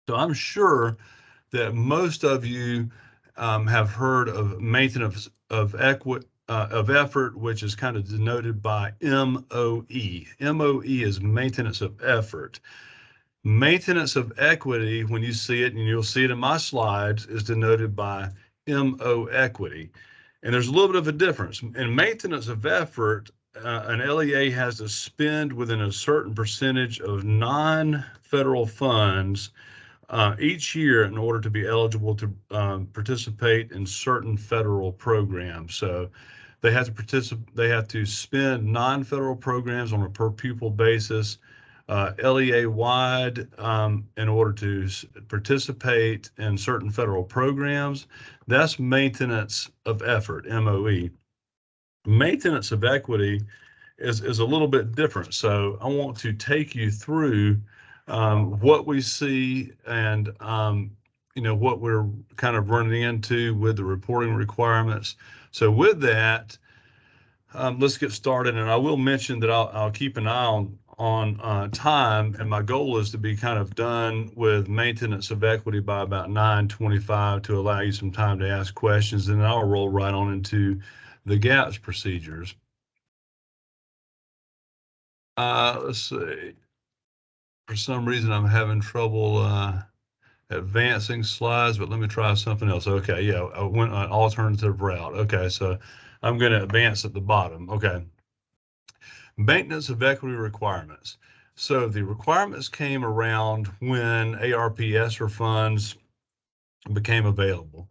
So I'm sure that most of you have heard of maintenance of effort, which is kind of denoted by MOE. MOE is maintenance of effort. Maintenance of equity, when you see it, and you'll see it in my slides, is denoted by MO equity. And there's a little bit of a difference. In maintenance of effort, an LEA has to spend within a certain percentage of non-federal funds each year in order to be eligible to participate in certain federal programs. So they have to participate. They have to spend non-federal programs on a per pupil basis, LEA wide, in order to participate in certain federal programs. That's maintenance of effort, MOE. Maintenance of equity is a little bit different. So I want to take you through what we see and what we're kind of running into with the reporting requirements. So with that, let's get started. And I will mention that I'll keep an eye on time, and my goal is to be kind of done with maintenance of equity by about 9:25 to allow you some time to ask questions, and then I'll roll right on into the GAPS procedures. Let's see. For some reason, I'm having trouble advancing slides, but let me try something else. Okay, yeah, I went an alternative route. Okay, so I'm going to advance at the bottom. Okay. Maintenance of equity requirements. So the requirements came around when ARP ESSER funds became available.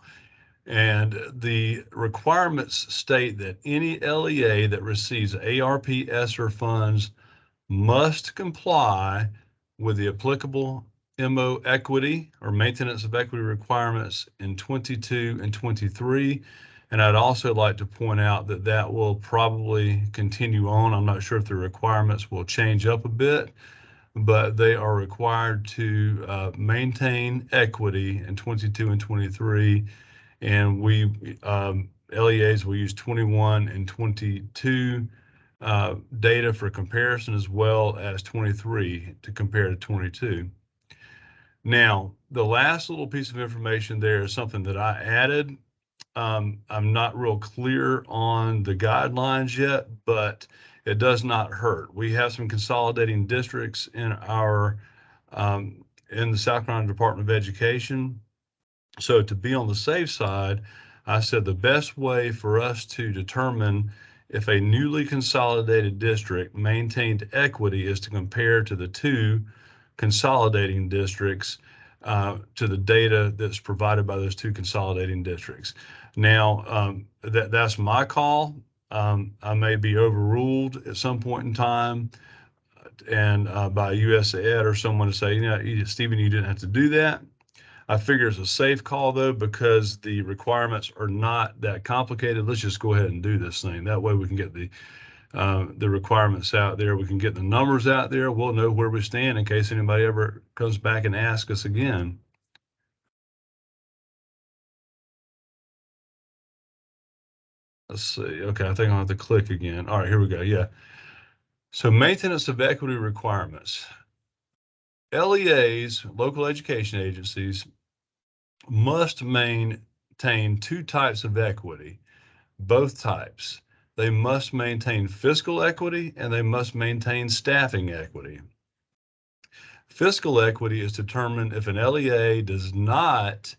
And the requirements state that any LEA that receives ARP ESSER funds must comply with the applicable MO equity or maintenance of equity requirements in 22 and 23. And I'd also like to point out that that will probably continue on. I'm not sure if the requirements will change up a bit, but they are required to maintain equity in 22 and 23. And LEAs will use 21 and 22 data for comparison, as well as 23 to compare to 22. Now, the last little piece of information there is something that I added. I'm not real clear on the guidelines yet, but it does not hurt. We have some consolidating districts in the South Carolina Department of Education. So to be on the safe side, I said the best way for us to determine if a newly consolidated district maintained equity is to compare to the two consolidating districts, to the data that's provided by those two consolidating districts. Now, that's my call. I may be overruled at some point in time, and by USAID or someone to say, Stephen, you didn't have to do that. I figure it's a safe call though, because the requirements are not that complicated. Let's just go ahead and do this thing. That way we can get the requirements out there. We can get the numbers out there. We'll know where we stand in case anybody ever comes back and asks us again. Let's see. Okay, I think I'll have to click again. All right, here we go. Yeah. So maintenance of equity requirements. LEAs, local education agencies, must maintain two types of equity, both types. They must maintain fiscal equity and they must maintain staffing equity. Fiscal equity is determined if an LEA does not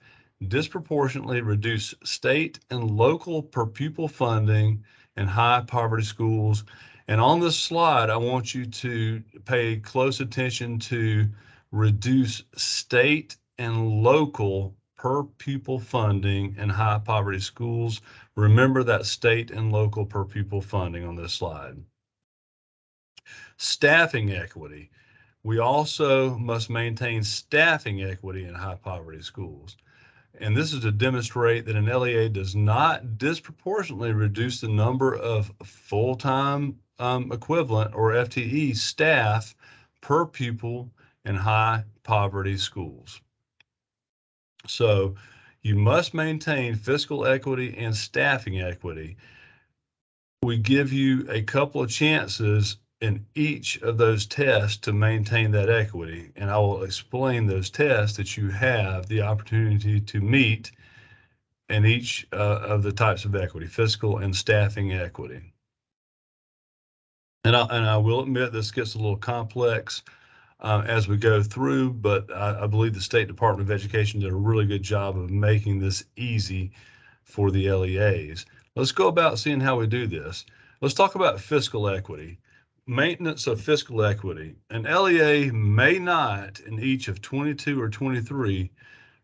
disproportionately reduce state and local per pupil funding in high poverty schools. And on this slide, I want you to pay close attention to reduce state and local per pupil funding in high poverty schools. Remember that state and local per pupil funding on this slide. Staffing equity. We also must maintain staffing equity in high poverty schools. And this is to demonstrate that an LEA does not disproportionately reduce the number of full-time equivalent or FTE staff per pupil in high poverty schools. So you must maintain fiscal equity and staffing equity. We give you a couple of chances in each of those tests to maintain that equity. And I will explain those tests that you have the opportunity to meet in each of the types of equity, fiscal and staffing equity. And I will admit this gets a little complex as we go through, but I believe the State Department of Education did a really good job of making this easy for the LEAs. Let's go about seeing how we do this. Let's talk about fiscal equity. Maintenance of fiscal equity. An LEA may not, in each of 22 or 23,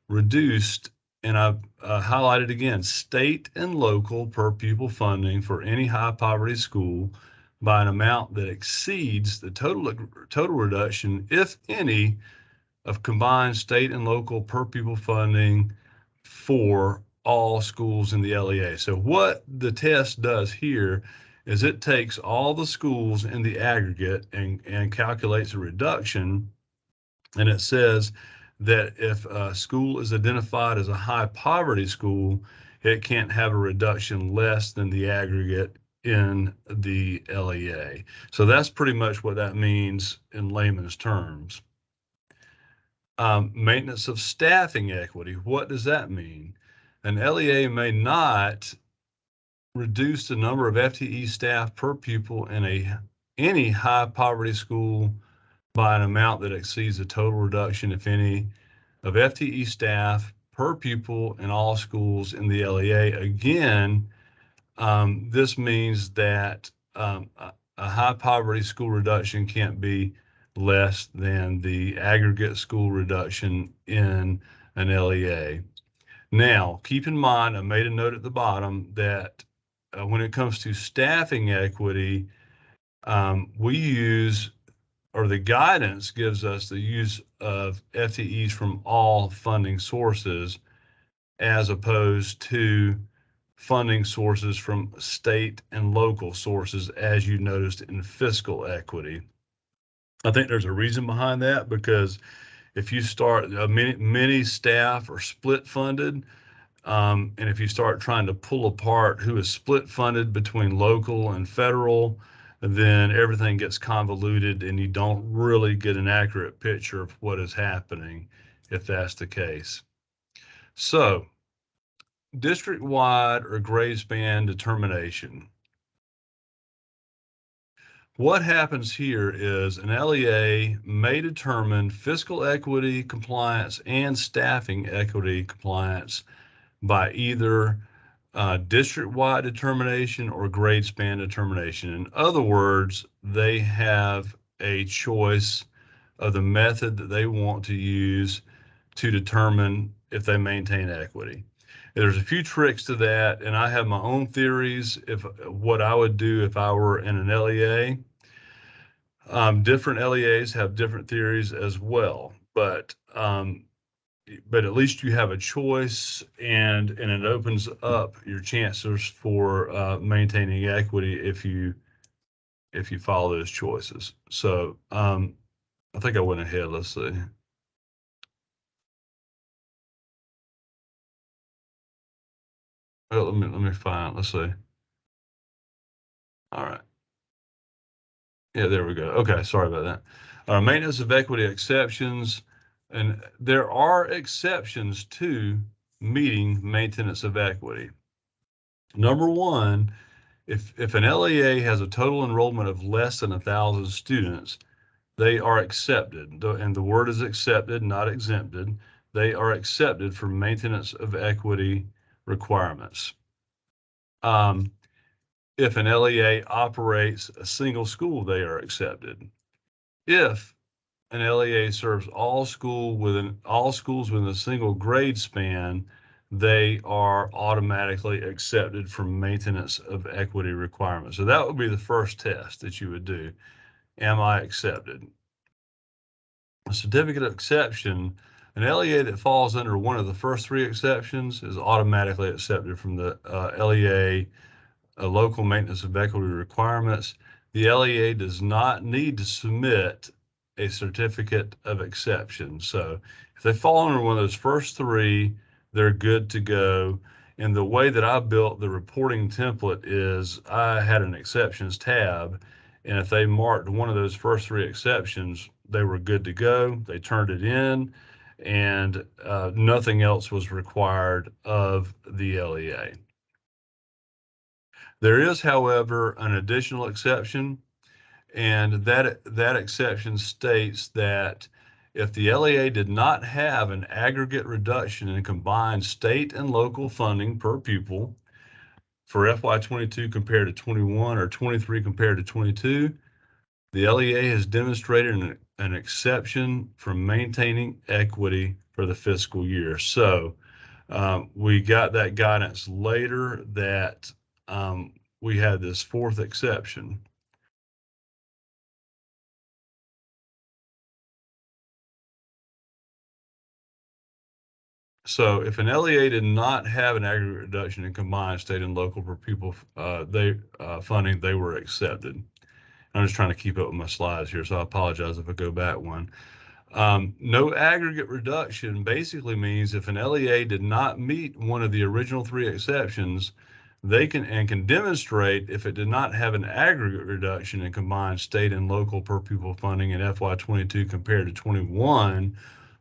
reduced, and I've highlighted again, state and local per pupil funding for any high poverty school by an amount that exceeds the total reduction, if any, of combined state and local per pupil funding for all schools in the LEA. So what the test does here is it takes all the schools in the aggregate and calculates a reduction. And it says that if a school is identified as a high poverty school, it can't have a reduction less than the aggregate in the LEA. So that's pretty much what that means in layman's terms. Maintenance of staffing equity. What does that mean? An LEA may not reduce the number of FTE staff per pupil in any high poverty school by an amount that exceeds the total reduction, if any, of FTE staff per pupil in all schools in the LEA. Again, this means that a high poverty school reduction can't be less than the aggregate school reduction in an LEA. Now, keep in mind, I made a note at the bottom that when it comes to staffing equity, we use, or the guidance gives us the use of FTEs from all funding sources as opposed to funding sources from state and local sources, as you noticed in fiscal equity. I think there's a reason behind that, because if you start, many staff are split funded, and if you start trying to pull apart who is split funded between local and federal, then everything gets convoluted and you don't really get an accurate picture of what is happening if that's the case. So, district-wide or grade span determination. What happens here is an LEA may determine fiscal equity compliance and staffing equity compliance by either district-wide determination or grade span determination. In other words, they have a choice of the method that they want to use to determine if they maintain equity. There's a few tricks to that, and I have my own theories if what I would do if I were in an LEA. Different LEAs have different theories as well, but at least you have a choice, and it opens up your chances for maintaining equity if you follow those choices. So I think I went ahead. Let's see. Well, let me find. Let's see. All right. Yeah, there we go. Okay, sorry about that. Maintenance of equity exceptions, and there are exceptions to meeting maintenance of equity. Number one, if an LEA has a total enrollment of less than 1,000 students, they are accepted, and the word is accepted, not exempted. They are accepted for maintenance of equity requirements. If an LEA operates a single school, they are accepted. If an LEA serves all schools within a single grade span, they are automatically accepted for maintenance of equity requirements. So that would be the first test that you would do. Am I accepted? A certificate of exception, an LEA that falls under one of the first three exceptions is automatically accepted from the LEA local maintenance of equity requirements. The LEA does not need to submit a certificate of exception. So if they fall under one of those first three, they're good to go. And the way that I built the reporting template is I had an exceptions tab, And if they marked one of those first three exceptions, they were good to go. They turned it in, and nothing else was required of the LEA. There is, however, an additional exception, and that exception states that if the LEA did not have an aggregate reduction in combined state and local funding per pupil for FY22 compared to 21 or 23 compared to 22, the LEA has demonstrated an exception from maintaining equity for the fiscal year. So we got that guidance later that we had this fourth exception. So if an LEA did not have an aggregate reduction in combined state and local per pupil funding, they were accepted. I'm just trying to keep up with my slides here, so I apologize if I go back one. No aggregate reduction basically means if an LEA did not meet one of the original three exceptions, they can demonstrate if it did not have an aggregate reduction in combined state and local per pupil funding in FY22 compared to 21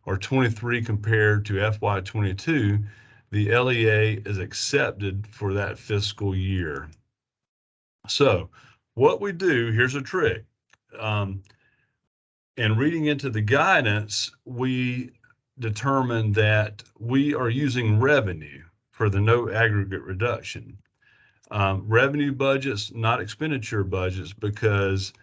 or 23 compared to FY22, the LEA is accepted for that fiscal year. So what we do, here's a trick. And reading into the guidance, we determined that we are using revenue for the no aggregate reduction. Revenue budgets, not expenditure budgets, because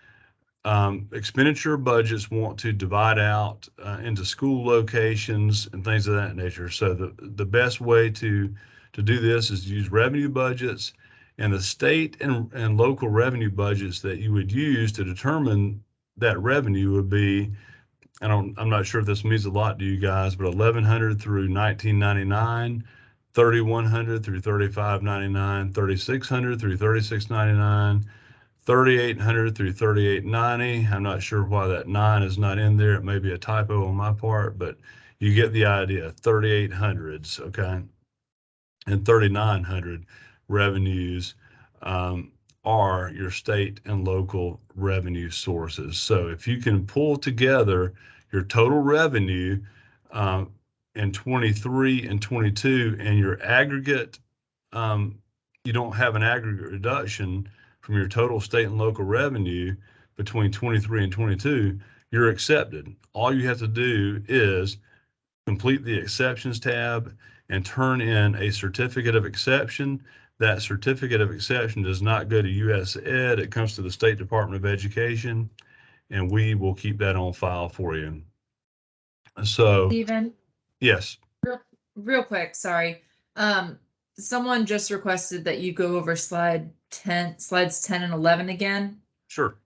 expenditure budgets want to divide out into school locations and things of that nature. So the best way to do this is to use revenue budgets, and the state and local revenue budgets that you would use to determine that revenue would be, I'm not sure if this means a lot to you guys, but 1100 through 1999, 3100 through 3599, 3600 through 3699, 3800 through 3890. I'm not sure why that 9 is not in there. It may be a typo on my part, but you get the idea. 3800s, okay? And 3900 revenues are your state and local revenue sources. So if you can pull together your total revenue in 23 and 22 and your aggregate, you don't have an aggregate reduction from your total state and local revenue between 23 and 22, you're accepted. All you have to do is complete the exceptions tab and turn in a certificate of exception. That certificate of exception does not go to US Ed. It comes to the State Department of Education, and we will keep that on file for you. So, Stephen, yes. real quick, sorry. Someone just requested that you go over slides 10 and 11 again. Sure.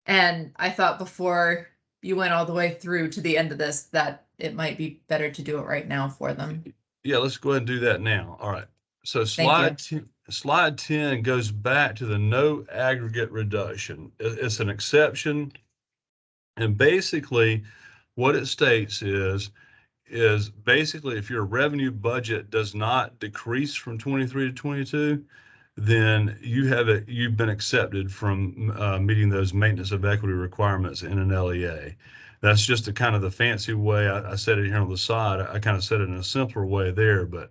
And I thought before you went all the way through to the end of this, that it might be better to do it right now for them. Yeah, let's go ahead and do that now. All right. So slide 10 goes back to the no aggregate reduction. It's an exception. And basically what it states is basically if your revenue budget does not decrease from 23 to 22, then you've been accepted from meeting those maintenance of equity requirements in an LEA. That's just a kind of the fancy way. I said it here on the side. I kind of said it in a simpler way there, but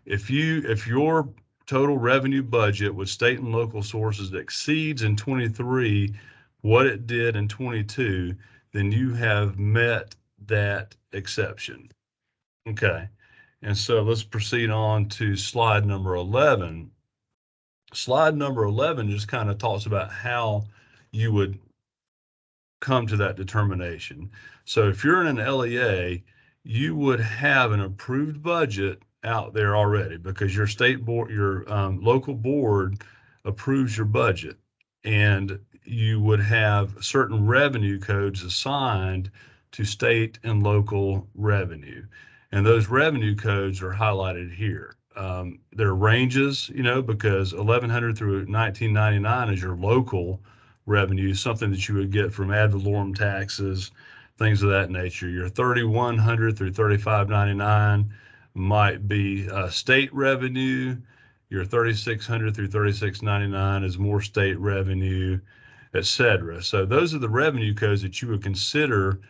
if your total revenue budget with state and local sources exceeds in 23 what it did in 22, then you have met that exception. Okay, and so let's proceed on to slide number 11. Slide number 11 just kind of talks about how you would come to that determination. So if you're in an LEA, you would have an approved budget out there already because your state board, your local board approves your budget, and you would have certain revenue codes assigned to state and local revenue. And those revenue codes are highlighted here. There are ranges, because 1100 through 1999 is your local revenue, something that you would get from ad valorem taxes, things of that nature. Your 3100 through 3599 might be state revenue. Your 3600 through 3699 is more state revenue. etc. So those are the revenue codes that you would consider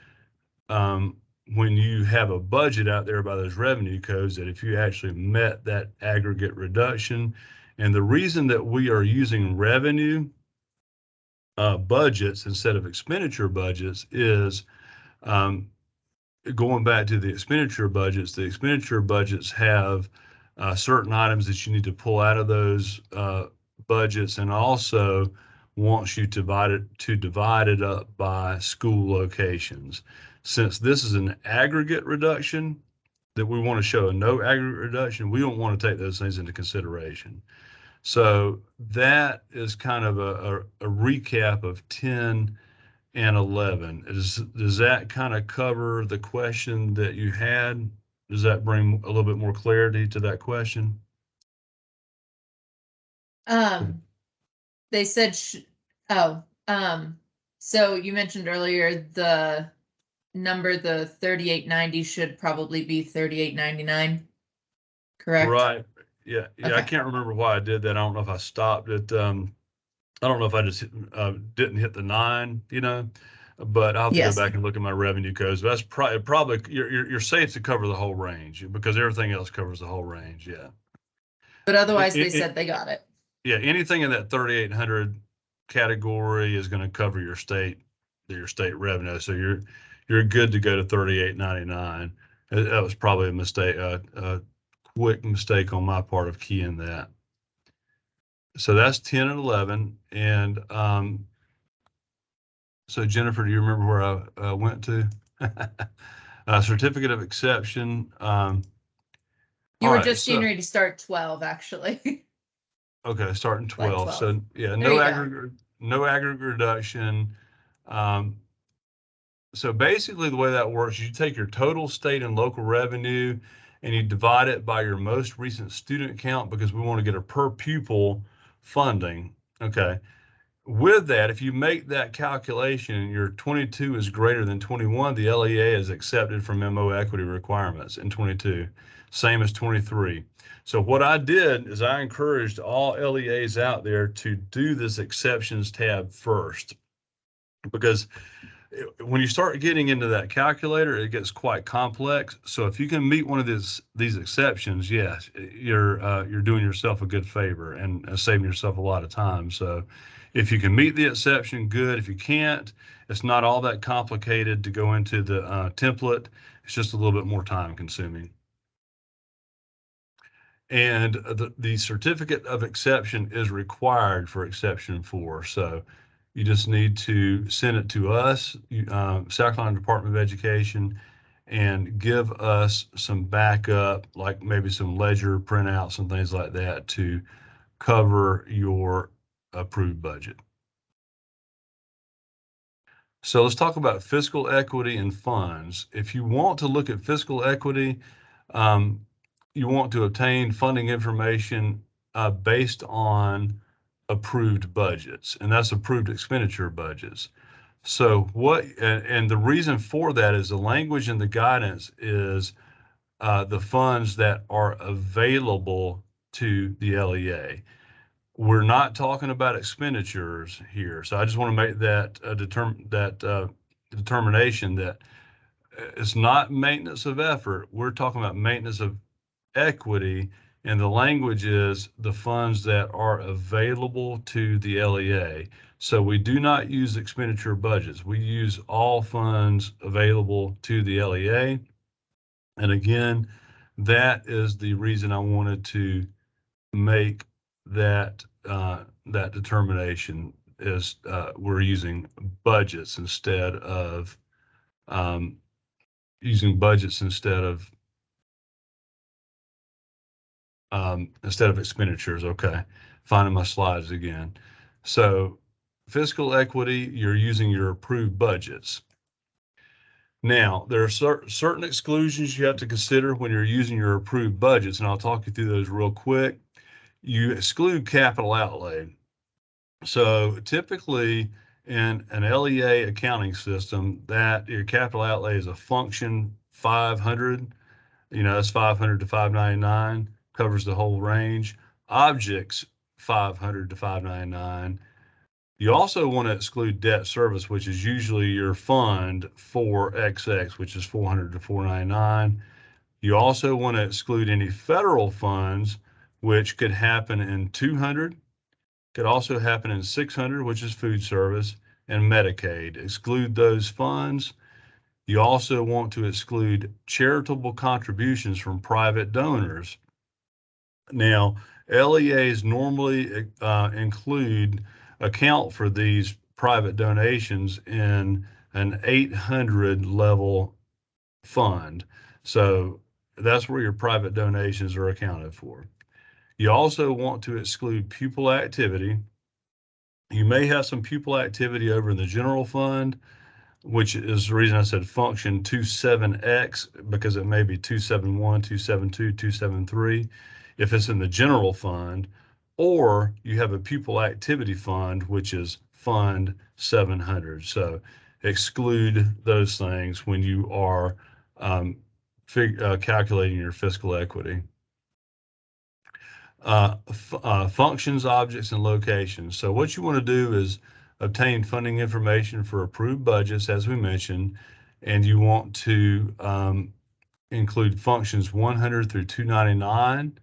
when you have a budget out there by those revenue codes, that if you actually met that aggregate reduction. And the reason that we are using revenue budgets instead of expenditure budgets is going back to the expenditure budgets have certain items that you need to pull out of those budgets, and also wants you to divide it up by school locations. Since this is an aggregate reduction, that we want to show a no aggregate reduction, we don't want to take those things into consideration. So that is kind of a recap of 10 and 11. Does that kind of cover the question that you had? Does that bring a little bit more clarity to that question? They said, so you mentioned earlier the number, the 3890 should probably be 3899, correct? Right. Yeah. I Okay. can't remember why I did that. I don't know if I stopped it. I don't know if I just didn't hit the 9, but I'll have to Yes. go back and look at my revenue codes. But that's probably you're safe to cover the whole range, because everything else covers the whole range. Yeah. But otherwise, they said they got it. Yeah, anything in that 3,800 category is going to cover your state revenue. So you're good to go to 3,899. That was probably a mistake, a quick mistake on my part of keying that. So that's 10 and 11. And so Jennifer, do you remember where I went to? Certificate of exception. You were just getting ready to start 12, actually. Okay, starting 12. 12. So yeah, no aggregate reduction. So basically the way that works, you take your total state and local revenue and you divide it by your most recent student count, because we want to get a per pupil funding. Okay. With that, if you make that calculation, your 22 is greater than 21, the LEA is accepted from MO equity requirements in 22, same as 23. So what I did is I encouraged all LEAs out there to do this exceptions tab first, because when you start getting into that calculator, it gets quite complex. So if you can meet one of these exceptions, yes, you're doing yourself a good favor and saving yourself a lot of time. So if you can meet the exception, good. If you can't, it's not all that complicated to go into the template. It's just a little bit more time consuming. And the certificate of exception is required for exception 4. So you just need to send it to us, South Carolina Department of Education, and give us some backup, like maybe some ledger printouts and things like that, to cover your approved budget. So let's talk about fiscal equity and funds. If you want to look at fiscal equity, you want to obtain funding information based on approved budgets, and that's approved expenditure budgets. So and the reason for that is the language in the guidance is the funds that are available to the LEA. We're not talking about expenditures here. So I just want to make that determination that it's not maintenance of effort. We're talking about maintenance of equity, and the language is the funds that are available to the LEA. So we do not use expenditure budgets. We use all funds available to the LEA. And again, that is the reason I wanted to make that determination, is we're using budgets instead of expenditures. Okay, finding my slides again. So fiscal equity, you're using your approved budgets. Now, there are certain exclusions you have to consider when you're using your approved budgets, and I'll talk you through those real quick. You exclude capital outlay. So typically in an LEA accounting system, that your capital outlay is a function 500, that's 500 to 599, covers the whole range. Objects 500 to 599, You also want to exclude debt service, which is usually your fund 4XX, which is 400 to 499. You also want to exclude any federal funds, which could happen in 200, could also happen in 600, which is food service, and Medicaid. Exclude those funds. You also want to exclude charitable contributions from private donors. Now, LEAs normally account for these private donations in an 800 level fund. So that's where your private donations are accounted for. You also want to exclude pupil activity. You may have some pupil activity over in the general fund, which is the reason I said function 27X, because it may be 271, 272, 273 if it's in the general fund, or you have a pupil activity fund, which is fund 700. So exclude those things when you are calculating your fiscal equity. Functions, objects, and locations. So what you want to do is obtain funding information for approved budgets, as we mentioned, and you want to include functions 100 through 299,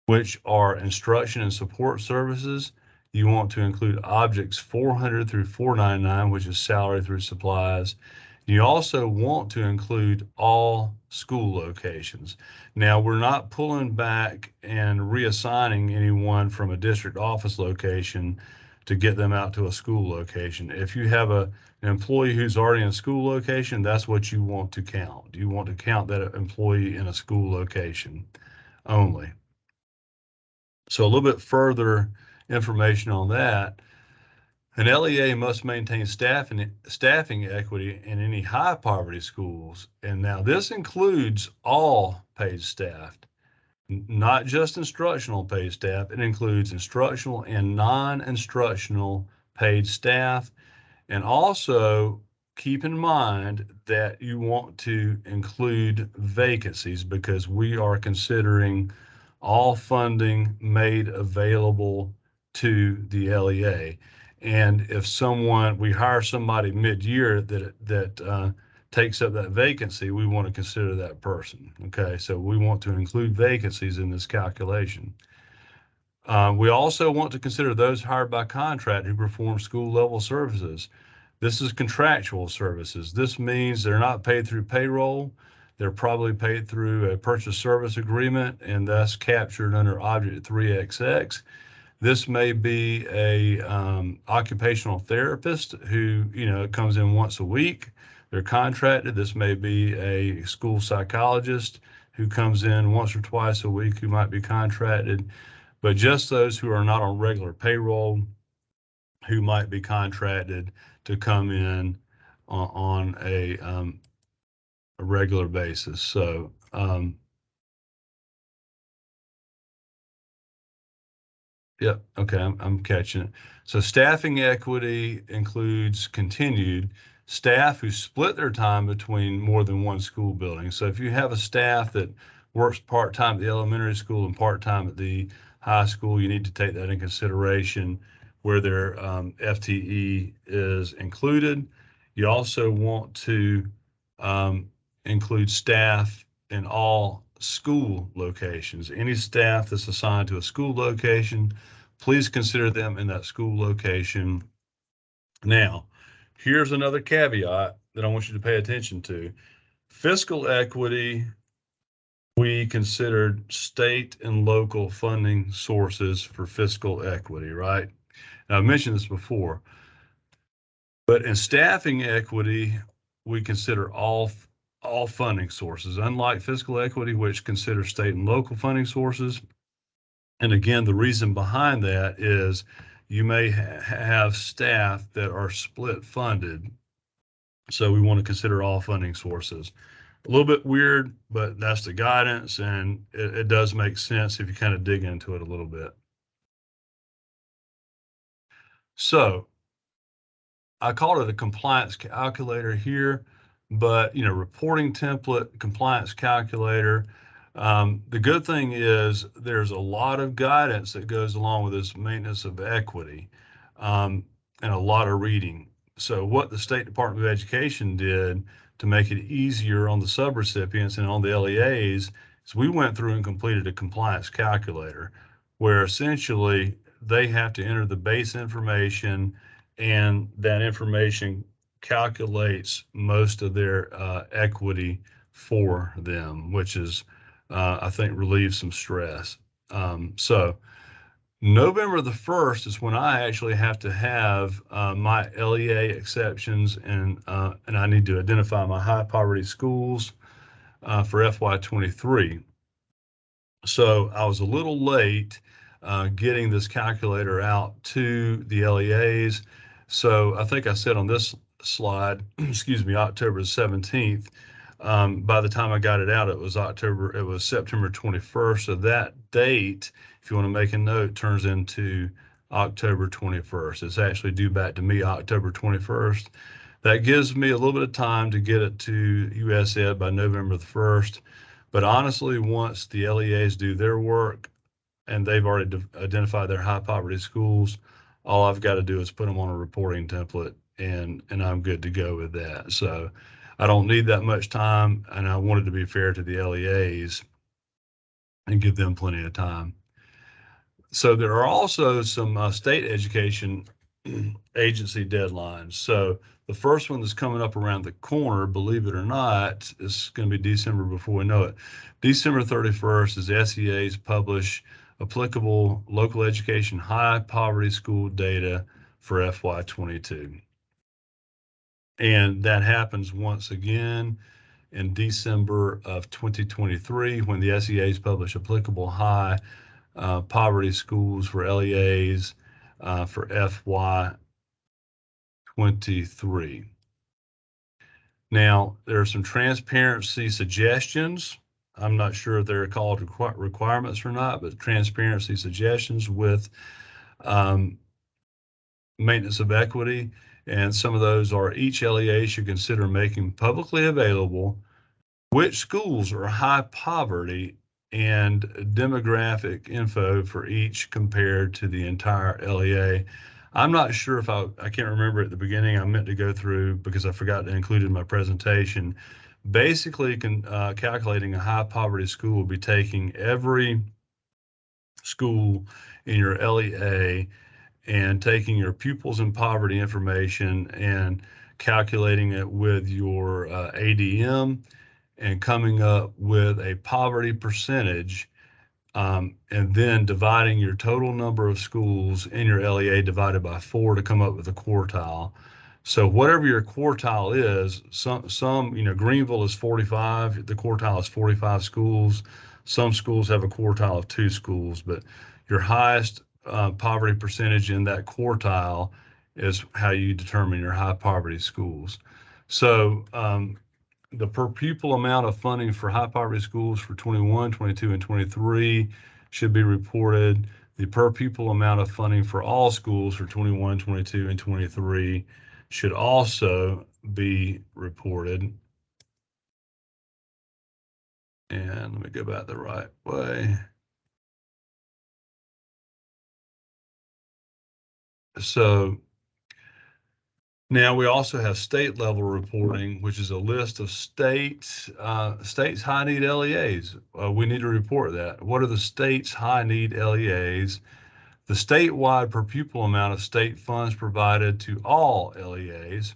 which are instruction and support services. You want to include objects 400 through 499, which is salary through supplies. You also want to include all school locations. Now, we're not pulling back and reassigning anyone from a district office location to get them out to a school location. If you have an employee who's already in a school location, that's what you want to count. You want to count that employee in a school location only. So a little bit further information on that. An LEA must maintain staffing equity in any high poverty schools. And now this includes all paid staff, not just instructional paid staff. It includes instructional and non-instructional paid staff. And also keep in mind that you want to include vacancies, because we are considering all funding made available to the LEA. And if we hire somebody mid-year that takes up that vacancy, we want to consider that person. Okay, so we want to include vacancies in this calculation. We also want to consider those hired by contract who perform school level services. This is contractual services. This means they're not paid through payroll. They're probably paid through a purchase service agreement, and that's captured under Object 3XX. This may be a occupational therapist who, comes in once a week. They're contracted. This may be a school psychologist who comes in once or twice a week, who might be contracted. But just those who are not on regular payroll, who might be contracted to come in on a regular basis. So yep, okay, I'm catching it. So staffing equity includes continued staff who split their time between more than one school building. So if you have a staff that works part-time at the elementary school and part-time at the high school, you need to take that in consideration where their FTE is included. You also want to include staff in all school locations. Any staff that's assigned to a school location, please consider them in that school location. Now, here's another caveat that I want you to pay attention to. Fiscal equity, we considered state and local funding sources for fiscal equity, right? Now, I mentioned this before, but in staffing equity, we consider all funding sources, unlike fiscal equity, which considers state and local funding sources. And again, the reason behind that is you may have staff that are split funded. So we want to consider all funding sources. A little bit weird, but that's the guidance, and it does make sense if you kind of dig into it a little bit. So I called it a compliance calculator here, but reporting template, compliance calculator. The good thing is there's a lot of guidance that goes along with this maintenance of equity. and a lot of reading. So what the State Department of Education did to make it easier on the subrecipients and on the LEAs is we went through and completed a compliance calculator where essentially they have to enter the base information, and that information calculates most of their equity for them, which is, I think, relieves some stress. So November the 1st is when I actually have to have my LEA exceptions, and I need to identify my high poverty schools for FY23. So I was a little late getting this calculator out to the LEAs. So I think I said on this slide, excuse me, October 17th. By the time I got it out, it was September 21st. So that date, if you want to make a note, turns into October 21st. It's actually due back to me October 21st. That gives me a little bit of time to get it to US Ed by November the 1st. But honestly, once the LEAs do their work and they've already identified their high poverty schools, all I've got to do is put them on a reporting template, and I'm good to go with that. So I don't need that much time, and I wanted to be fair to the LEAs and give them plenty of time. So there are also some state education agency deadlines. So the first one that's coming up around the corner, believe it or not, is going to be December before we know it. December 31st is SEAs publish applicable local education high poverty school data for FY22. And that happens once again in December of 2023 when the SEAs publish applicable high poverty schools for LEAs for FY23. Now, there are some transparency suggestions. I'm not sure if they're called requirements or not, but transparency suggestions with maintenance of equity. And some of those are each LEA should consider making publicly available which schools are high poverty and demographic info for each compared to the entire LEA. I'm not sure if I can't remember at the beginning. I meant to go through because I forgot to include in my presentation. Basically, calculating a high poverty school will be taking every school in your LEA and taking your pupils in poverty information and calculating it with your ADM and coming up with a poverty percentage, and then dividing your total number of schools in your LEA divided by 4 to come up with a quartile. So whatever your quartile is, Greenville is 45, the quartile is 45 schools. Some schools have a quartile of 2 schools, but your highest poverty percentage in that quartile is how you determine your high poverty schools. So the per pupil amount of funding for high poverty schools for 21, 22, and 23 should be reported. The per pupil amount of funding for all schools for 21, 22, and 23 should also be reported. And let me go back the right way. So now we also have state level reporting, which is a list of states high need LEAs. We need to report that. What are the state's high need LEAs? The statewide per pupil amount of state funds provided to all LEAs,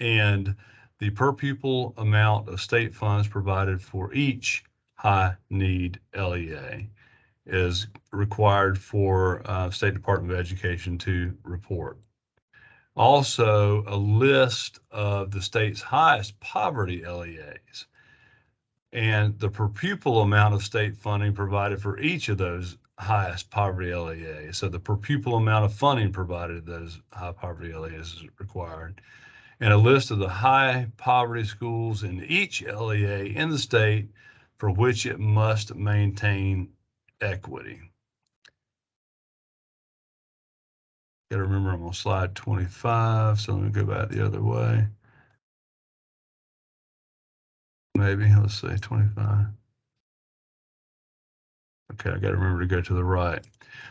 and the per pupil amount of state funds provided for each high need LEA is required for State Department of Education to report. Also, a list of the state's highest poverty LEAs and the per pupil amount of state funding provided for each of those highest poverty LEAs. So the per pupil amount of funding provided to those high poverty LEAs is required. And a list of the high poverty schools in each LEA in the state for which it must maintain equity. Got to remember I'm on slide 25, so let me go back the other way. Maybe, let's say 25. Okay, I got to remember to go to the right.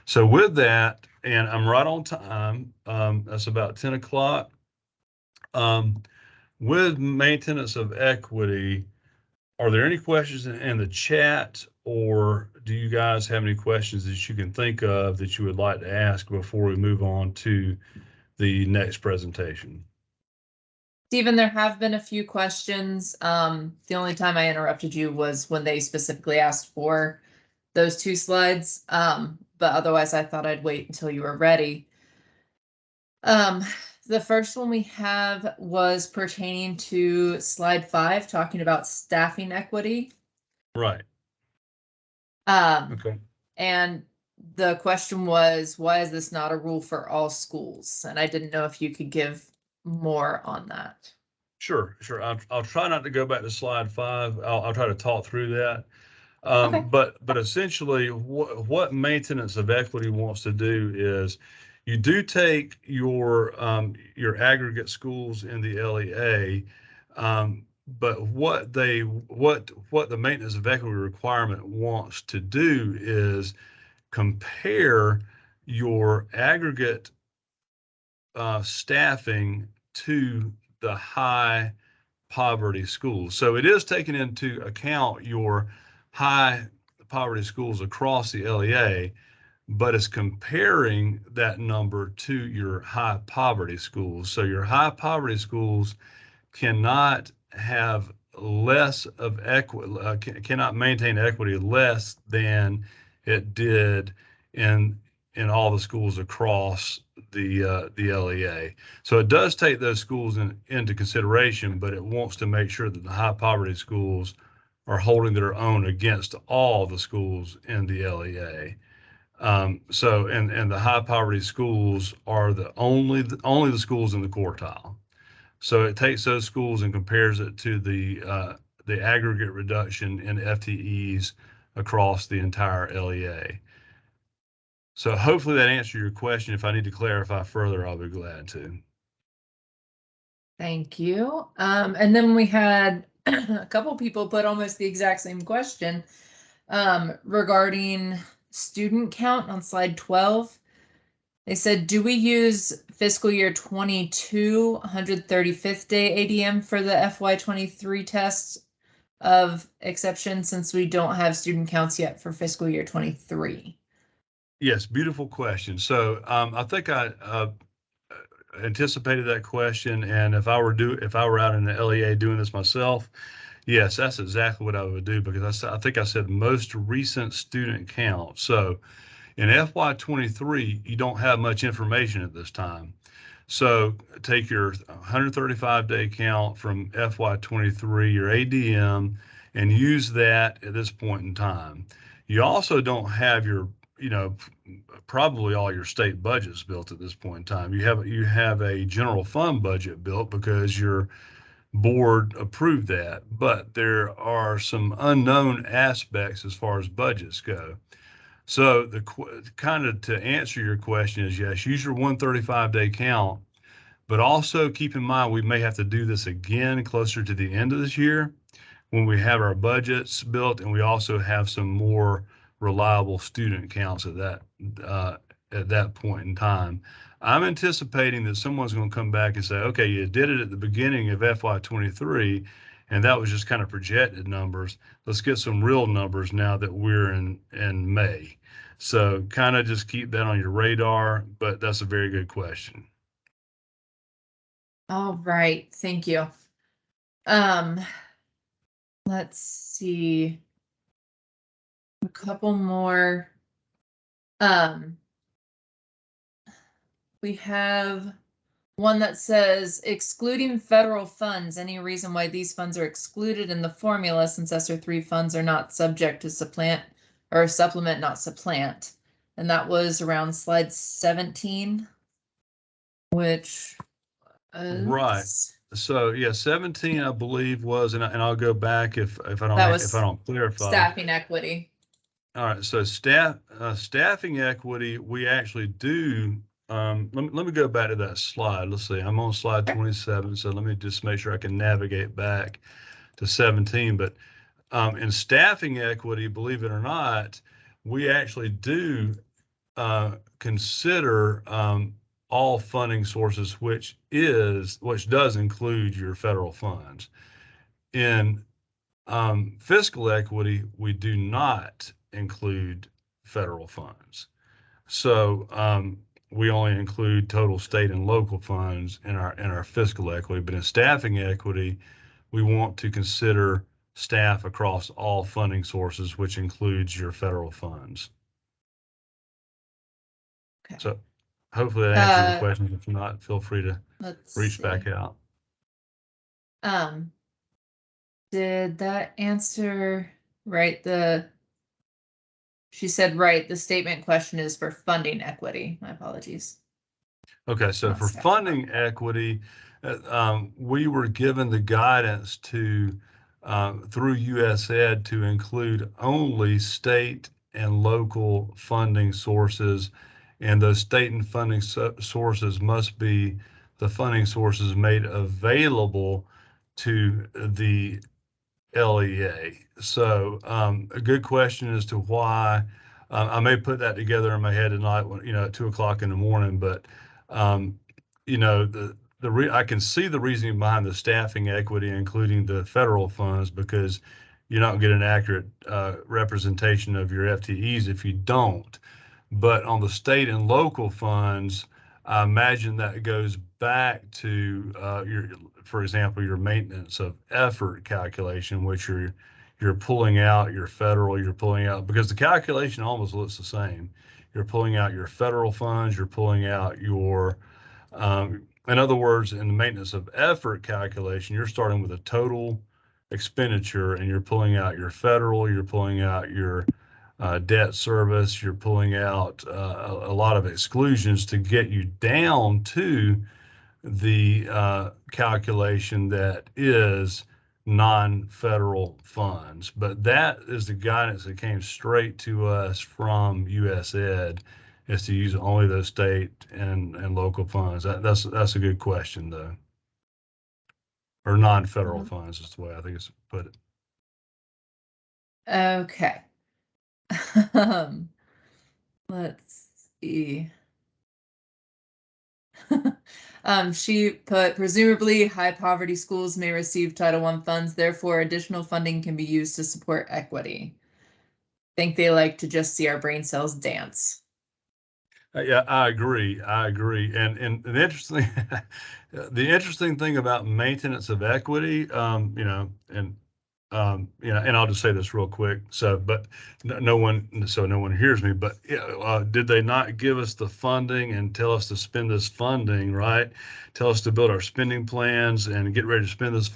So with that, and I'm right on time. That's about 10 o'clock. With maintenance of equity, are there any questions in the chat, or do you guys have any questions that you can think of that you would like to ask before we move on to the next presentation? Stephen, there have been a few questions. The only time I interrupted you was when they specifically asked for those 2 slides. But otherwise I thought I'd wait until you were ready. The first one we have was pertaining to slide 5, talking about staffing equity. Right. Okay. And the question was, why is this not a rule for all schools? And I didn't know if you could give more on that. Sure. I'll try not to go back to slide 5. I'll try to talk through that. Okay. But essentially, what maintenance of equity wants to do is you do take your aggregate schools in the LEA, but what the maintenance of equity requirement wants to do is compare your aggregate staffing to the high poverty schools. So it is taking into account your high poverty schools across the LEA, but it's comparing that number to your high poverty schools. So your high poverty schools cannot have less of equity, cannot maintain equity less than it did in all the schools across the LEA. So it does take those schools into consideration, but it wants to make sure that the high poverty schools are holding their own against all the schools in the LEA. So and the high poverty schools are the only the schools in the quartile. So it takes those schools and compares it to the aggregate reduction in FTEs across the entire LEA. So hopefully that answered your question. If I need to clarify further, I'll be glad to. Thank you. And then we had a couple people put almost the exact same question regarding student count on slide 12. They said, do we use fiscal year 22 135th day ADM for the FY23 tests of exception, since we don't have student counts yet for fiscal year 23? Yes, beautiful question. So I think I anticipated that question, and if I were out in the LEA doing this myself, yes, that's exactly what I would do, because I think I said most recent student count. So in FY23, you don't have much information at this time. So take your 135-day count from FY23, your ADM, and use that at this point in time. You also don't have your, probably all your state budgets built at this point in time. You have a general fund budget built because your board approved that, but there are some unknown aspects as far as budgets go. So the kind of to answer your question is yes, use your 135-day count, but also keep in mind we may have to do this again closer to the end of this year when we have our budgets built, and we also have some more reliable student counts at that point in time. I'm anticipating that someone's going to come back and say, okay, you did it at the beginning of FY23, and that was just kind of projected numbers. Let's get some real numbers now that we're in May. So kind of just keep that on your radar, but that's a very good question. All right, thank you. Let's see. A couple more. We have one that says, excluding federal funds, any reason why these funds are excluded in the formula, since ESSER 3 funds are not subject to supplement, not supplant. And that was around slide 17, which Right. So yeah, 17, I believe was, and I'll go back if I don't clarify. Staffing equity. All right. So staffing equity, we actually do. Let me go back to that slide. Let's see. I'm on slide 27. So let me just make sure I can navigate back to 17. But in staffing equity, believe it or not, we actually do consider all funding sources, which does include your federal funds. In fiscal equity, we do not include federal funds. So we only include total state and local funds in our fiscal equity. But in staffing equity, we want to consider staff across all funding sources, which includes your federal funds. Okay. So hopefully that answers your question. If not, feel free to reach back out. Did that answer right? She said, right, the statement question is for funding equity. My apologies. Okay, so Not for staff. funding equity, we were given the guidance to, through USAID, to include only state and local funding sources. And those state and funding sources must be the funding sources made available to the LEA. So a good question as to why. I may put that together in my head tonight, at 2 o'clock in the morning. But I can see the reasoning behind the staffing equity, including the federal funds, because you're not get an accurate representation of your FTEs if you don't. But on the state and local funds, I imagine that goes back to for example, your maintenance of effort calculation, which you're pulling out your federal, you're pulling out, because the calculation almost looks the same. You're pulling out your federal funds, you're pulling out your, in other words, in the maintenance of effort calculation, you're starting with a total expenditure and you're pulling out your federal, you're pulling out your debt service, you're pulling out a lot of exclusions to get you down to the calculation that is non-federal funds. But that is the guidance that came straight to us from USAID, is to use only those state and local funds. That's a good question, though. Or non-federal funds is the way I think it's put it. Okay. Let's see. She put, presumably high poverty schools may receive Title I funds, therefore additional funding can be used to support equity. Think they like to just see our brain cells dance. Yeah, I agree. And the interesting, the interesting thing about maintenance of equity, and I'll just say this real quick. So, but no one hears me. But did they not give us the funding and tell us to spend this funding, right? Tell us to build our spending plans and get ready to spend these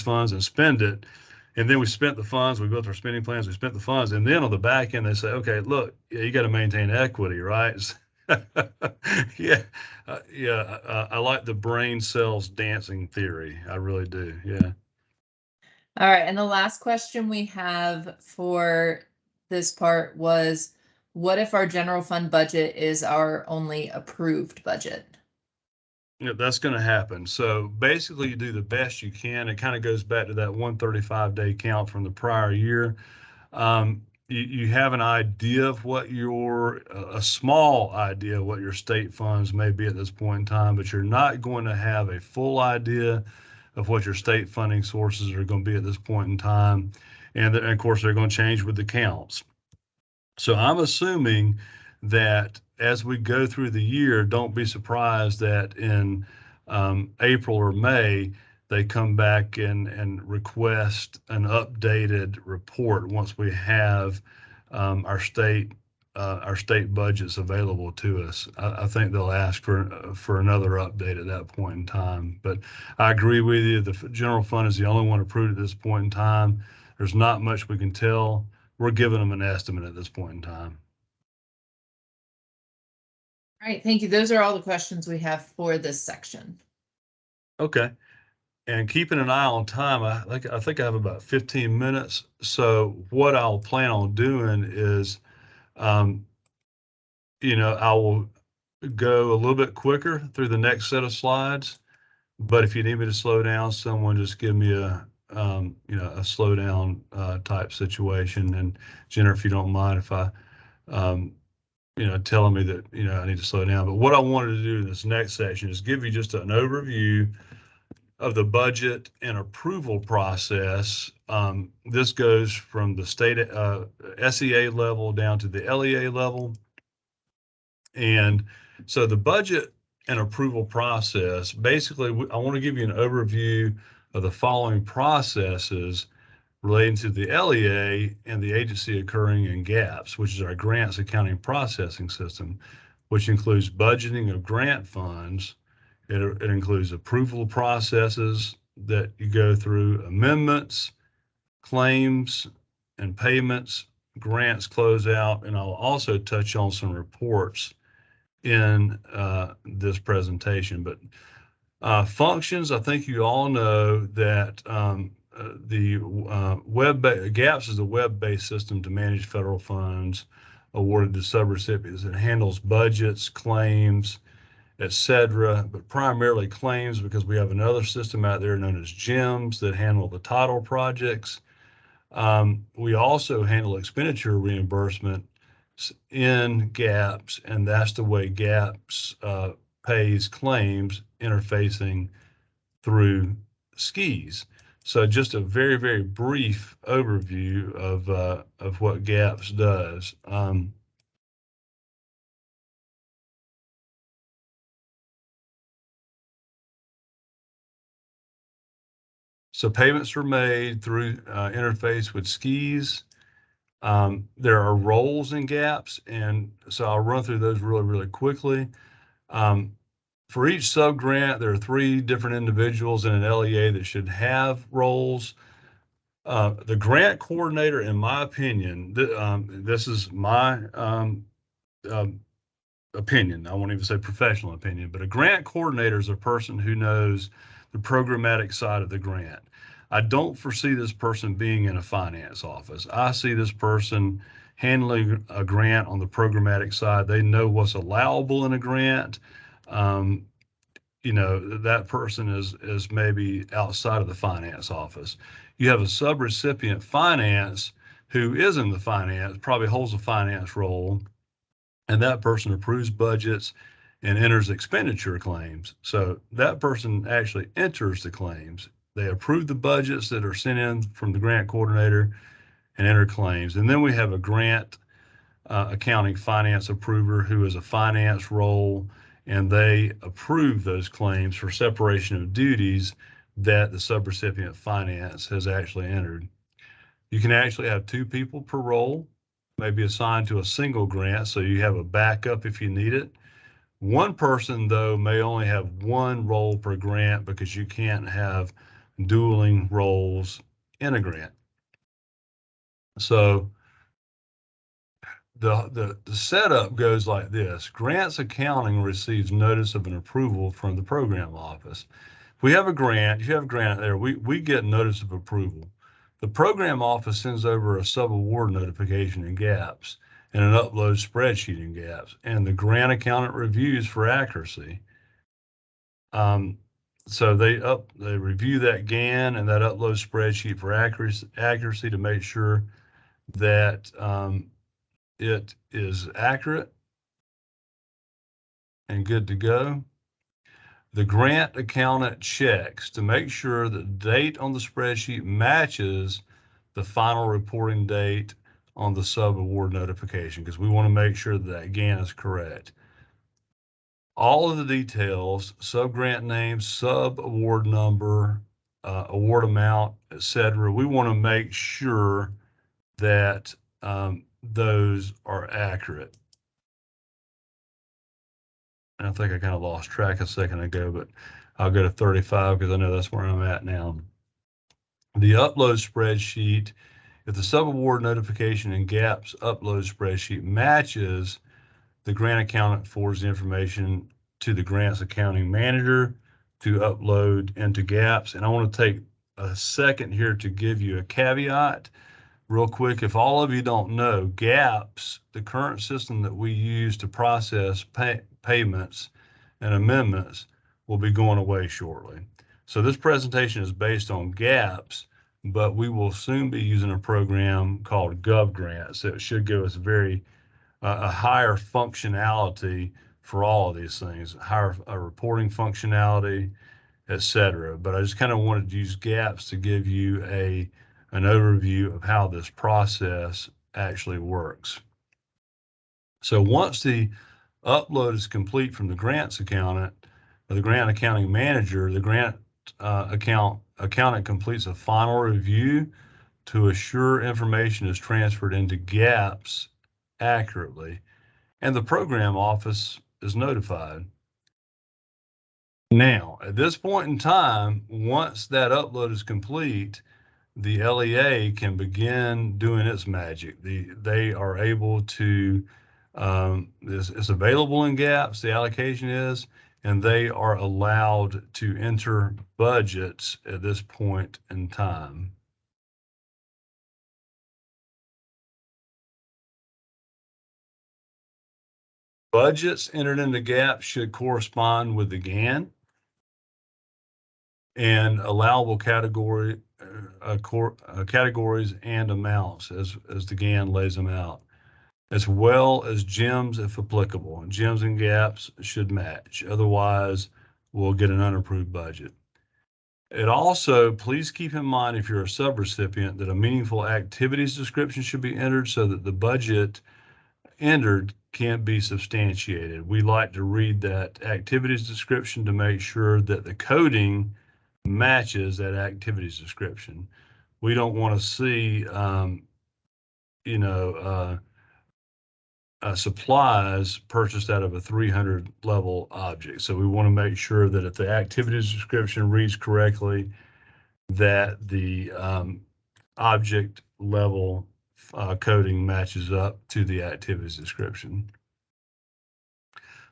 funds and spend it. And then we spent the funds, we built our spending plans, we spent the funds. And then on the back end, they say, okay, look, you got to maintain equity, right? Yeah. I like the brain cells dancing theory. I really do. Yeah. All right, and the last question we have for this part was, what if our general fund budget is our only approved budget? Yeah, that's going to happen. So basically, you do the best you can. It kind of goes back to that 135-day count from the prior year. You have an idea of what a small idea of what your state funds may be at this point in time, but you're not going to have a full idea of what your state funding sources are going to be at this point in time. And of course, they're going to change with the counts. So I'm assuming that as we go through the year, don't be surprised that in April or May, they come back and request an updated report once we have our state budgets available to us. I think they'll ask for another update at that point in time. But I agree with you. The general fund is the only one approved at this point in time. There's not much we can tell. We're giving them an estimate at this point in time. All right, thank you. Those are all the questions we have for this section. Okay. And keeping an eye on time, I think I have about 15 minutes. So what I'll plan on doing is, I will go a little bit quicker through the next set of slides. But if you need me to slow down, someone just give me you know, a slowdown type situation. And Jennifer, if you don't mind if I, you know, telling me that, you know, I need to slow down. But what I wanted to do in this next section is give you just an overview of the budget and approval process. This goes from the state SEA level down to the LEA level. And so the budget and approval process, basically, I want to give you an overview of the following processes relating to the LEA and the agency occurring in GAPS, which is our grants accounting processing system, which includes budgeting of grant funds. It includes approval processes that you go through, amendments, claims and payments, grants closeout, and I'll also touch on some reports in this presentation. But functions, I think you all know that GAPS is a web-based system to manage federal funds awarded to subrecipients. It handles budgets, claims, etc., but primarily claims, because we have another system out there known as GEMS that handle the title projects. We also handle expenditure reimbursement in GAPS, and that's the way GAPS pays claims interfacing through SKIS. So just a very, very brief overview of what GAPS does. So payments are made through interface with SKIS. There are roles in GAPS, and so I'll run through those really, really quickly. For each sub-grant, there are 3 different individuals in an LEA that should have roles. The grant coordinator, in my opinion, this is my opinion. I won't even say professional opinion, but a grant coordinator is a person who knows the programmatic side of the grant. I don't foresee this person being in a finance office. I see this person handling a grant on the programmatic side. They know what's allowable in a grant. You know, that person is maybe outside of the finance office. You have a subrecipient finance who is in the finance, probably holds a finance role, and that person approves budgets and enters expenditure claims. So that person actually enters the claims. They approve the budgets that are sent in from the grant coordinator and enter claims. And then we have a grant accounting finance approver who is a finance role, and they approve those claims for separation of duties that the subrecipient finance has actually entered. You can actually have 2 people per role, maybe assigned to a single grant, so you have a backup if you need it. One person, though, may only have 1 role per grant because you can't have dueling roles in a grant. So the setup goes like this. Grants accounting receives notice of an approval from the program office. If we have a grant, if you have a grant there, we get notice of approval. The program office sends over a subaward notification in GAPS and an upload spreadsheet in GAPS, and the grant accountant reviews for accuracy. So they review that GAN and that upload spreadsheet for accuracy to make sure that it is accurate and good to go. The grant accountant checks to make sure the date on the spreadsheet matches the final reporting date on the subaward notification, because we want to make sure that GAN is correct. All of the details, subgrant name, subaward number, award amount, etc., we want to make sure that those are accurate. And I think I kind of lost track a second ago, but I'll go to 35 because I know that's where I'm at now. The upload spreadsheet, if the subaward notification in GAPS upload spreadsheet matches, the grant accountant forwards the information to the grants accounting manager to upload into GAPS. And I want to take a second here to give you a caveat real quick. If all of you don't know, GAPS, the current system that we use to process payments and amendments, will be going away shortly. So this presentation is based on GAPS, but we will soon be using a program called GovGrants that should give us a higher functionality for all of these things, higher reporting functionality, etc. But I just kind of wanted to use GAPS to give you an overview of how this process actually works. So once the upload is complete from the grants accountant or the grant accounting manager, the grant accountant completes a final review to assure information is transferred into GAPS accurately, and the program office is notified. Now, at this point in time, once that upload is complete, the LEA can begin doing its magic. They are able to, it's available in GAPS, the allocation is, and they are allowed to enter budgets at this point in time. Budgets entered into GAPS should correspond with the GAN and allowable categories and amounts as the GAN lays them out, as well as GEMS if applicable. GEMS and GAPS should match. Otherwise, we'll get an unapproved budget. It also, please keep in mind if you're a subrecipient that a meaningful activities description should be entered so that the budget entered can't be substantiated. We like to read that activities description to make sure that the coding matches that activities description. We don't want to see, supplies purchased out of a 300 level object. So we want to make sure that if the activities description reads correctly, that the object level coding matches up to the activities description.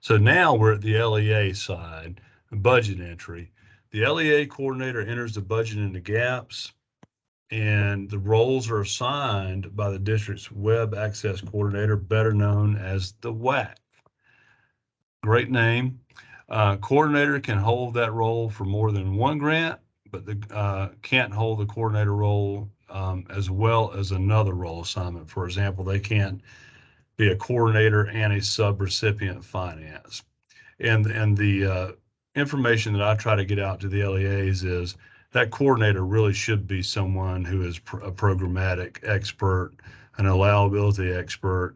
So now we're at the LEA side, budget entry. The LEA coordinator enters the budget into GAPS, and the roles are assigned by the district's web access coordinator, better known as the WAC. Great name. Coordinator can hold that role for more than one grant, but can't hold the coordinator role as well as another role assignment. For example, they can't be a coordinator and a sub-recipient finance. And the information that I try to get out to the LEAs is that coordinator really should be someone who is a programmatic expert, an allowability expert,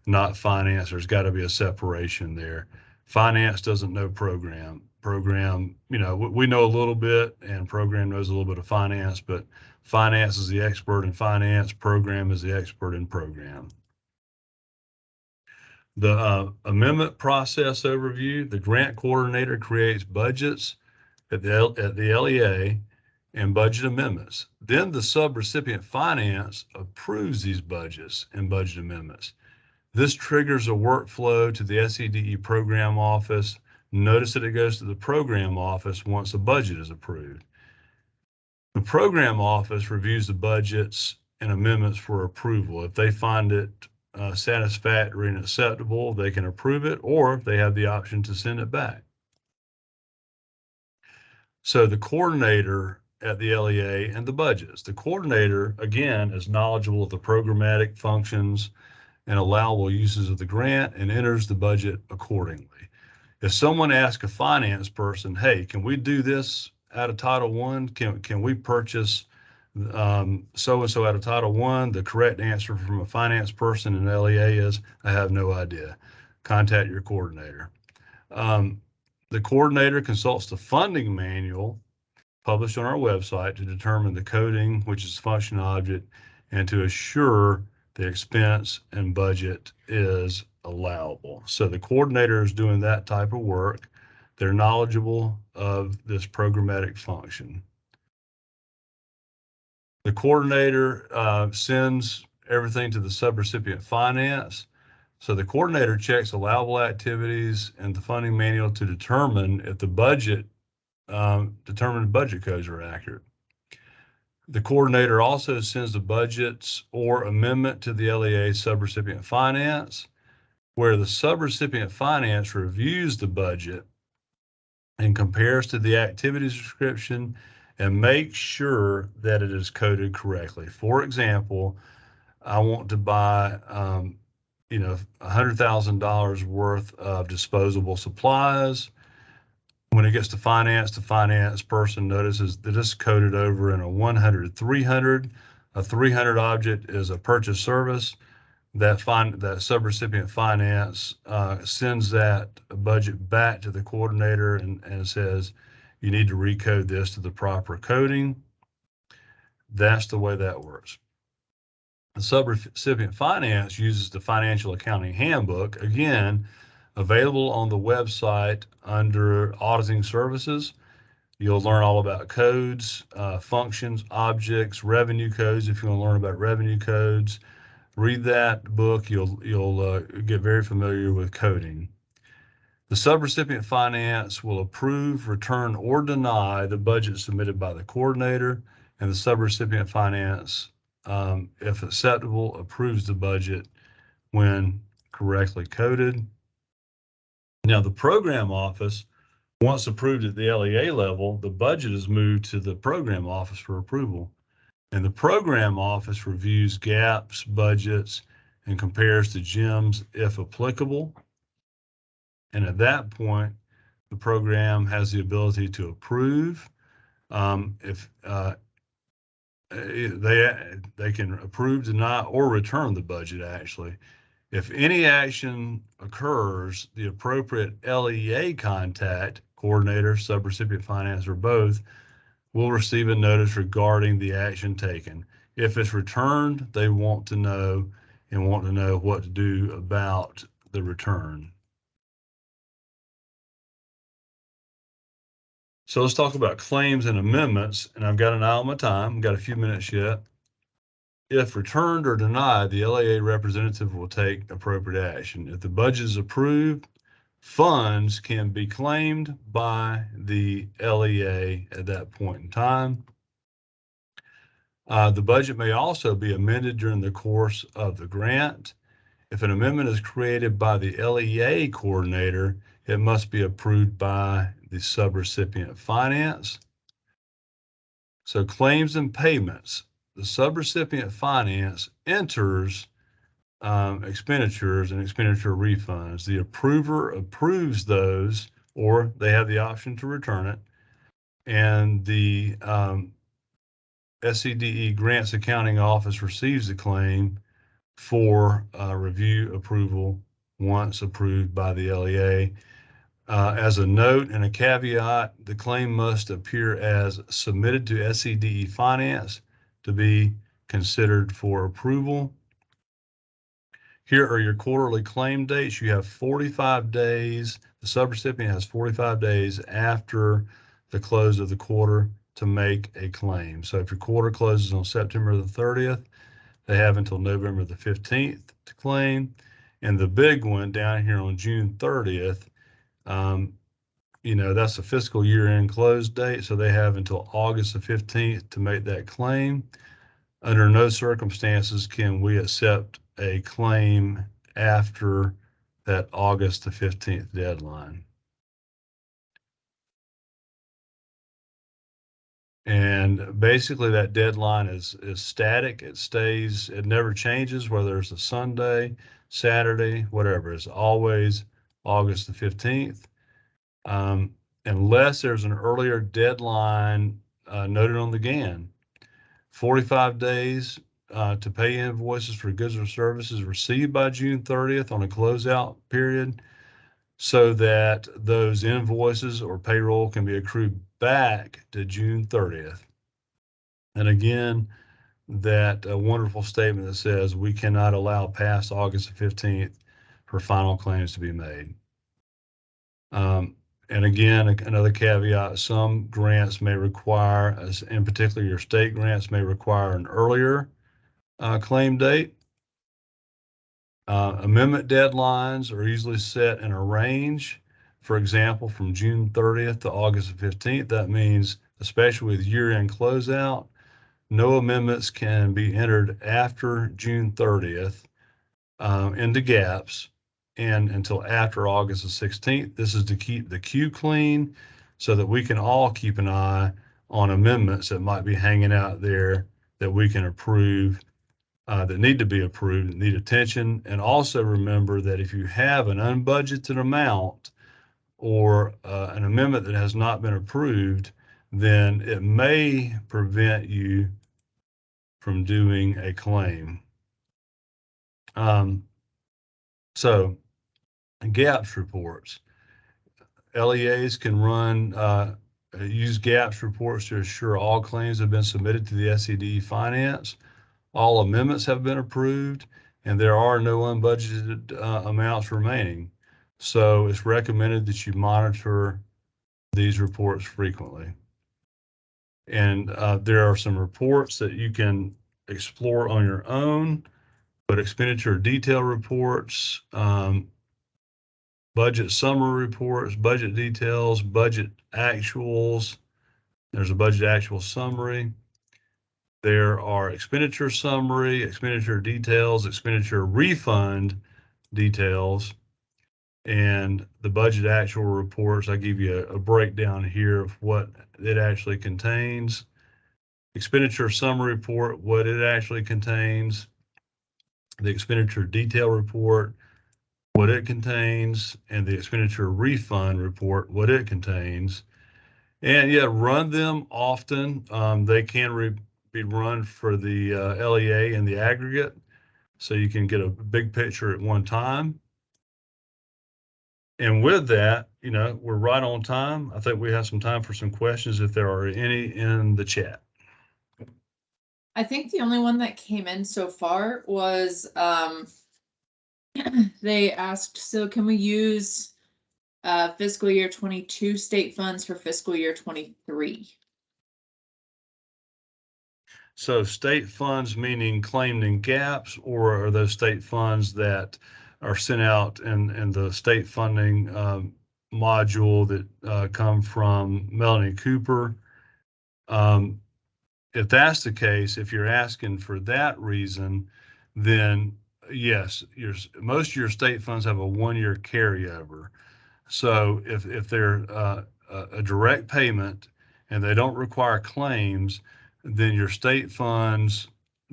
not finance. There's got to be a separation there. Finance doesn't know program. Program, we know a little bit, and program knows a little bit of finance, but finance is the expert in finance, program is the expert in program. The amendment process overview, the grant coordinator creates budgets at the LEA and budget amendments. Then the subrecipient finance approves these budgets and budget amendments. This triggers a workflow to the SCDE program office. Notice that it goes to the program office once the budget is approved. The program office reviews the budgets and amendments for approval. If they find it satisfactory and acceptable, they can approve it, or they have the option to send it back. So the coordinator at the LEA and the budgets. The coordinator, again, is knowledgeable of the programmatic functions and allowable uses of the grant and enters the budget accordingly. If someone asks a finance person, hey, can we do this out of Title I? Can we purchase so-and-so out of Title I? The correct answer from a finance person in LEA is, I have no idea. Contact your coordinator. The coordinator consults the funding manual published on our website to determine the coding, which is function object, and to assure the expense and budget is allowable. So the coordinator is doing that type of work. They're knowledgeable of this programmatic function. The coordinator sends everything to the subrecipient finance. So the coordinator checks allowable activities and the funding manual to determine if the budget codes are accurate. The coordinator also sends the budgets or amendment to the LEA subrecipient finance, where the subrecipient finance reviews the budget and compares to the activities description and make sure that it is coded correctly. For example, I want to buy, $100,000 worth of disposable supplies. When it gets to finance, the finance person notices that it's coded over in a 100, 300. A 300 object is a purchase service. That subrecipient finance sends that budget back to the coordinator and says, you need to recode this to the proper coding. That's the way that works. The subrecipient finance uses the financial accounting handbook, again, available on the website under auditing services. You'll learn all about codes, functions, objects, revenue codes. If you want to learn about revenue codes, read that book. You'll get very familiar with coding. The subrecipient finance will approve, return, or deny the budget submitted by the coordinator, and the subrecipient finance, if acceptable, approves the budget when correctly coded. Now, the program office, once approved at the LEA level, the budget is moved to the program office for approval. And the program office reviews gaps, budgets, and compares to GEMS if applicable. And at that point, the program has the ability to approve. If they can approve, deny, or return the budget, actually. If any action occurs, the appropriate LEA contact, coordinator, subrecipient finance, or both, will receive a notice regarding the action taken. If it's returned, they want to know what to do about the return. So let's talk about claims and amendments, and I've got an eye on my time. I've got a few minutes yet. If returned or denied, the LEA representative will take appropriate action. If the budget is approved, funds can be claimed by the LEA at that point in time. The budget may also be amended during the course of the grant. If an amendment is created by the LEA coordinator, it must be approved by the subrecipient finance. So claims and payments, the subrecipient finance enters expenditures and expenditure refunds. The approver approves those, or they have the option to return it. And the SCDE Grants Accounting Office receives the claim for review approval once approved by the LEA. As a note and a caveat, the claim must appear as submitted to SCDE Finance to be considered for approval. Here are your quarterly claim dates. You have 45 days. The subrecipient has 45 days after the close of the quarter to make a claim. So if your quarter closes on September the 30th, they have until November the 15th to claim. And the big one down here on June 30th, that's the fiscal year-end close date. So they have until August the 15th to make that claim. Under no circumstances can we accept a claim after that August the 15th deadline. And basically that deadline is static. It never changes, whether it's a Sunday, Saturday, whatever. It's always August the 15th. Unless there's an earlier deadline noted on the GAN. 45 days to pay invoices for goods or services received by June 30th on a closeout period, so that those invoices or payroll can be accrued back to June 30th. And again, that wonderful statement that says we cannot allow past August 15th for final claims to be made. And again, another caveat, some grants may require, as in particular your state grants, may require an earlier claim date. Amendment deadlines are easily set in a range. For example, from June 30th to August 15th, that means, especially with year-end closeout, no amendments can be entered after June 30th into gaps and until after August the 16th. This is to keep the queue clean so that we can all keep an eye on amendments that might be hanging out there that we can approve, that need to be approved, that need attention. And also remember that if you have an unbudgeted amount or an amendment that has not been approved, then it may prevent you from doing a claim. So GAPS reports. LEAs can use GAPS reports to assure all claims have been submitted to the SCDE Finance, all amendments have been approved, and there are no unbudgeted amounts remaining. So it's recommended that you monitor these reports frequently. And there are some reports that you can explore on your own, but expenditure detail reports, budget summary reports, budget details, budget actuals. There's a budget actual summary. There are expenditure summary, expenditure details, expenditure refund details, and the budget actual reports. I give you a breakdown here of what it actually contains. Expenditure summary report, what it actually contains. The expenditure detail report, what it contains, and the expenditure refund report, what it contains. And yeah, run them often. They can be run for the LEA in the aggregate, so you can get a big picture at one time. And with that, we're right on time. I think we have some time for some questions if there are any in the chat. I think the only one that came in so far was they asked, so can we use fiscal year 22 state funds for fiscal year 23? So state funds meaning claimed in GAPS, or are those state funds that are sent out in the state funding module that come from Melanie Cooper? If that's the case, if you're asking for that reason, then yes, most of your state funds have a 1-year carryover. So if they're a direct payment and they don't require claims, then your state funds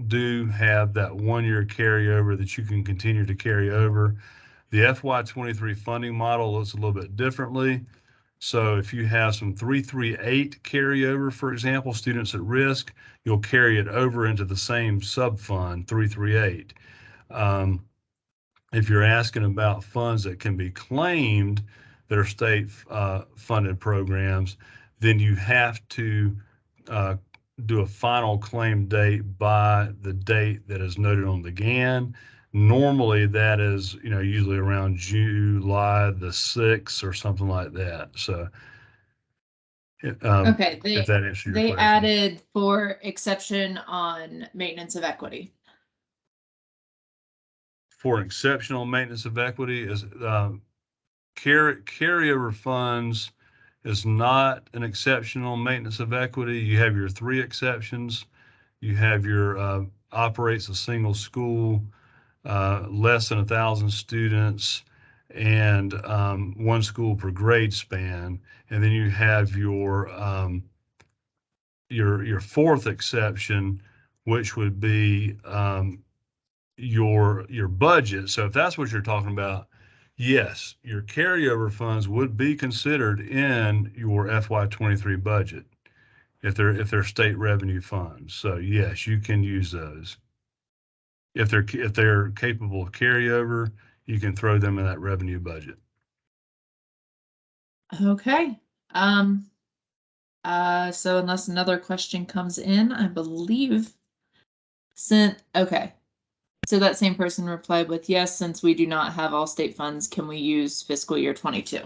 do have that 1-year carryover that you can continue to carry over. The FY23 funding model looks a little bit differently. So if you have some 338 carryover, for example, students at risk, you'll carry it over into the same sub-fund, 338. If you're asking about funds that can be claimed that are state funded programs, then you have to do a final claim date by the date that is noted on the GAN. Normally that is, usually around July the 6th or something like that. So Okay, if that answers your they question. added for exception on maintenance of equity. For exceptional maintenance of equity is carryover funds is not an exceptional maintenance of equity. You have your 3 exceptions. You have your operates a single school, less than 1,000 students, and 1 school per grade span. And then you have your 4th exception, which would be your budget. So if that's what you're talking about, yes, your carryover funds would be considered in your FY23 budget if they're state revenue funds. So yes, you can use those. If they're capable of carryover, you can throw them in that revenue budget. Okay. So unless another question comes in, I believe okay. So that same person replied with, yes, since we do not have all state funds, can we use fiscal year 22?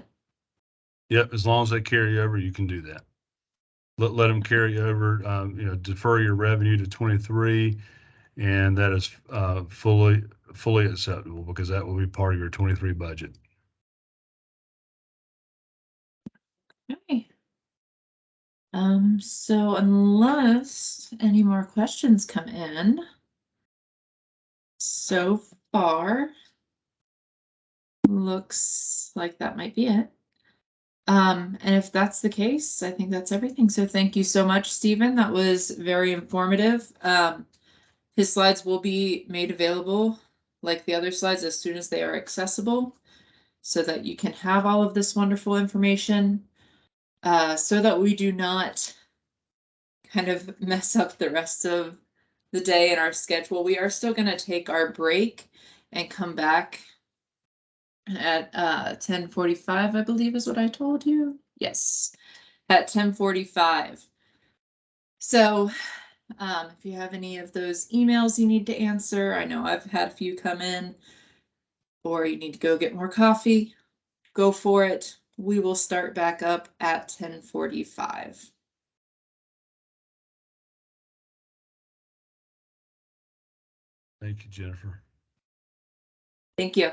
Yep, as long as they carry over, you can do that. Let them carry over, defer your revenue to 23, and that is fully acceptable because that will be part of your 23 budget. Okay. So unless any more questions come in, so far looks like that might be it. And if that's the case, I think that's everything. So thank you so much, Stephen. That was very informative. His slides will be made available, like the other slides, as soon as they are accessible, so that you can have all of this wonderful information, so that we do not kind of mess up the rest of the day in our schedule. We are still going to take our break and come back at 10:45, I believe is what I told you. Yes, at 10:45. So if you have any of those emails you need to answer, I know I've had a few come in, or you need to go get more coffee, go for it. We will start back up at 10:45. Thank you, Jennifer. Thank you.